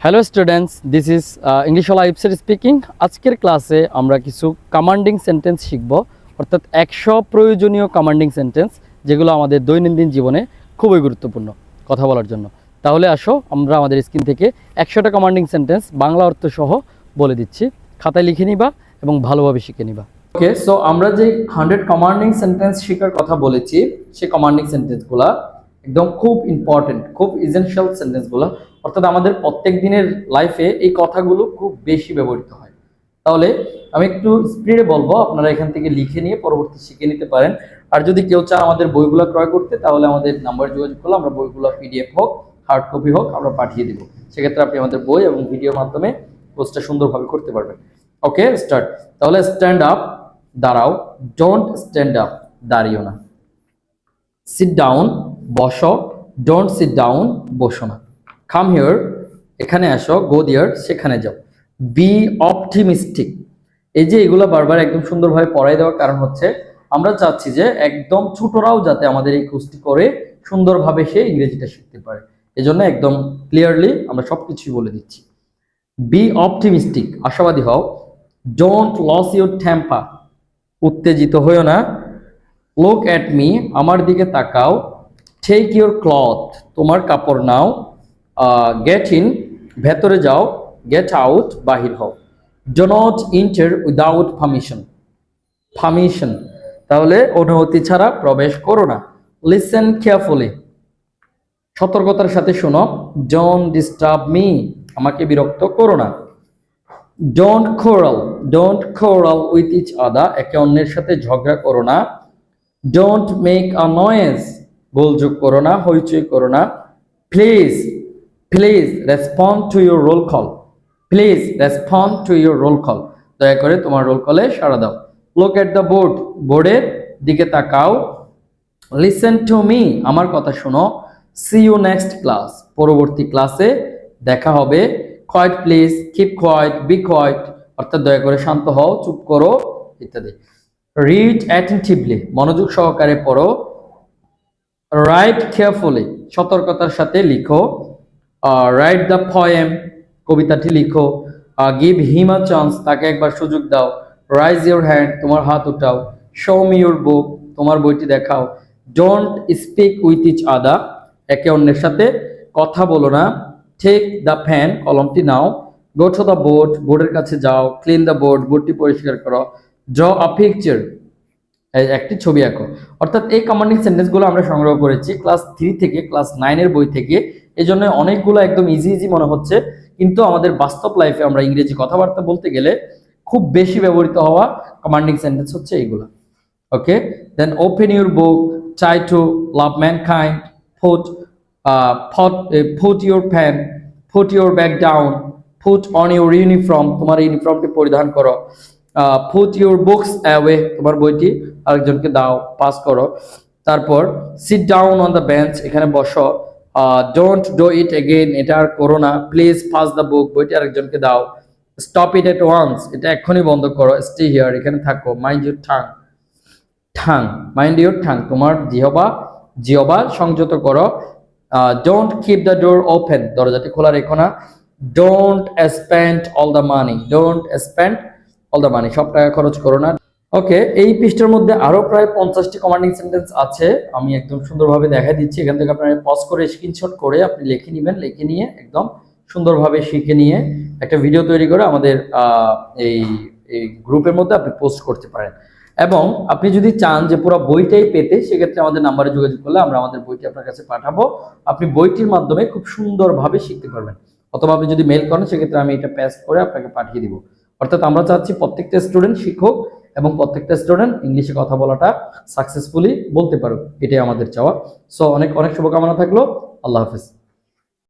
Hello students, this is English ওয়ালা ইপসেট speaking. আজকের ক্লাসে আমরা কিছু কমান্ডিং সেন্টেন্স শিখব, অর্থাৎ 100 প্রয়োজনীয় কমান্ডিং সেন্টেন্স যেগুলো আমাদের দৈনন্দিন জীবনে খুবই গুরুত্বপূর্ণ কথা বলার জন্য। তাহলে আসো আমরা আমাদের স্ক্রিন থেকে 100টা কমান্ডিং সেন্টেন্স বাংলা অর্থ সহ বলে দিচ্ছি, খাতায় লিখে নিবা এবং ভালোভাবে শিখে নিবা। ওকে, সো আমরা যে 100 কমান্ডিং সেন্টেন্স শেখার কথা বলেছি, সেই কমান্ডিং সেন্টেন্সগুলো একদম খুব ইম্পর্টেন্ট, খুব ইসেনশিয়াল সেন্টেন্সগুলো, অর্থাৎ আমাদের প্রত্যেক দিনের লাইফে এই কথাগুলো খুব বেশি ব্যবহৃত হয়। তাহলে আমি একটু স্পিডে বলবো, আপনারা এখান থেকে লিখে নিয়ে পরবর্তী শিখে নিতে পারেন। আর যদি কেউ চান আমাদের বইগুলো ক্রয় করতে, তাহলে আমাদের নাম্বারে যোগাযোগ করলে আমরা বইগুলো পিডিএফ হোক, হার্ড কপি হোক, আমরা পাঠিয়ে দেবো। সেক্ষেত্রে আপনি আমাদের বই এবং ভিডিওর মাধ্যমে কোর্সটা সুন্দরভাবে করতে পারবেন। ওকে, স্টার্ট। তাহলে স্ট্যান্ড আপ, দাঁড়াও। ডোন্ট স্ট্যান্ড আপ, দাঁড়িও না। সিট ডাউন, বসো। ডোন্ট সিট ডাউন, বসো না। কাম হিয়ার, এখানে আসো। গো দিয়ার, সেখানে যাও। B optimistic. এই যে এগুলো বারবার একদম সুন্দরভাবে পড়াই দেওয়ার কারণ হচ্ছে আমরা চাচ্ছি যে একদম ছোটরাও যাতে আমাদের এই কোর্সটি করে সুন্দরভাবে সে ইংরেজিটা শিখতে পারে। এজন্য একদম ক্লিয়ারলি আমরা সবকিছুই বলে দিচ্ছি। বি অপটিমিস্টিক, আশাবাদী হও। ডোন্ট লস ইউর টেম্পার, উত্তেজিত হইও না। লুক অ্যাট মি, আমার দিকে তাকাও। টেক ইউর ক্লথ, তোমার কাপড় নাও। গেট ইন, ভেতরে যাও। গেট আউট, বাহির হও। Do not enter without permission, permission তাহলে অনুমতি ছাড়া প্রবেশ করো না। লিসেন কেয়ারফুলি, সতর্কতার সাথে শোনো। ডোন্ট ডিস্টার্ব মি, আমাকে বিরক্ত করো না। Don't quarrel with each other, একে অন্যের সাথে ঝগড়া করো না। ডোন্ট মেক আ নয়েজ, গোলযোগ করো না, হইচই করো না। Please respond to your roll call, please respond to your roll call, দয়া করে তোমার রোল কলে সাড়া দাও। লুক এট দ্য বোর্ড, বোর্ডের দিকে তাকাও। লিসেন টু মি, আমার কথা শোনো। সি ইউ নেক্সট ক্লাস, পরবর্তী ক্লাসে দেখা হবে। Quiet please, keep quiet, be quiet, অর্থাৎ দয়া করে শান্ত হও, চুপ করো ইত্যাদি। রিড অ্যাটেন্টিভলি, মনোযোগ সহকারে পড়ো। রাইট কেয়ারফুলি, সতর্কতার সাথে লিখো। রাইট দ্য পোয়েম, কবিতাটি লিখো। গিভ হিম আ চান্স, তাকে একবার সুযোগ দাও। রাইজ ইউর হ্যান্ড, তোমার হাত উঠাও। শো মি ইউর বুক, তোমার বইটি দেখাও। Don't speak with each other, একে অন্যের সাথে কথা বলো না। টেক দ্য পেন, কলমটি নাও। গো টু দ্য বোর্ড, বোর্ডের কাছে যাও। ক্লিন দ্য বোর্ড, বোর্ডটি পরিষ্কার করো। ড্র আ পিকচার, একটি ছবি আঁকো। অর্থাৎ এই কমান্ডিং সেন্টেন্সগুলো আমরা সংগ্রহ করেছি ক্লাস 3 থেকে, ক্লাস 9-এর বই থেকে। এই জন্য অনেকগুলো একদম ইজি মনে হচ্ছে, কিন্তু আমাদের বাস্তব লাইফে আমরা ইংরেজি কথাবার্তা বলতে গেলে খুব বেশি ব্যবহৃত হওয়া কমান্ডিং সেন্টেন্স হচ্ছে এইগুলো। Okay, then open your book, try to love mankind, put your pen, put your bag down, put on your uniform, তোমার ইউনিফর্মটি পরিধান করো। পুট ইউর বুকস অ্যাওয়ে, তোমার বইটি আরেকজনকে দাও, পাস করো। তারপর sit down on the bench, এখানে বসো। ডোন্ট ডু ইট এগেইন, এটা আর করো না। প্লিজ পাস দ্য বুক, বইটি আরেকজনকে দাও। স্টপ ইট এট ওয়ান্স, এটা এক্ষুনি বন্ধ করো। স্টে হিয়ার, এখানে থাকো। মাইন্ড ইউর মাইন্ড ইউর ঠাং, তোমার জিহবা সংযত করো। Don't keep the door open, দরজাটি খোলা রেখো না। Don't spend all the money, সব টাকা খরচ করো না। ওকে, এই পৃষ্ঠার মধ্যে আরো প্রায় 50টি কমান্ডিং সেন্টেন্স আছে, আমি একদম সুন্দরভাবে দেখা দিচ্ছি। এখান থেকে আপনারা পজ করে স্ক্রিনশট করে আপনি লিখে নেবেন, লিখে নিয়ে একদম সুন্দরভাবে শিখে নিয়ে একটা ভিডিও তৈরি করে আমাদের এই গ্রুপের মধ্যে আপনি পোস্ট করতে পারেন। এবং আপনি যদি চান যে পুরো বইটাই পেতে, সেক্ষেত্রে আমাদের নাম্বারে যোগাযোগ করলে আমরা আমাদের বইটি আপনার কাছে পাঠাবো। আপনি বইটির মাধ্যমে খুব সুন্দরভাবে শিখতে পারবেন। অথবা আপনি যদি মেইল করেন, সেক্ষেত্রে আমি এটা পেস্ট করে আপনাকে পাঠিয়ে দিব। অর্থাৎ আমরা চাচ্ছি প্রত্যেকটা স্টুডেন্ট শিক্ষক এবং প্রত্যেকটা স্টুডেন্ট ইংলিশে কথা বলাটা সাকসেসফুলি বলতে পারুক, এটাই আমাদের চাওয়া। সো অনেক শুভকামনা থাকলো। আল্লাহ হাফেজ।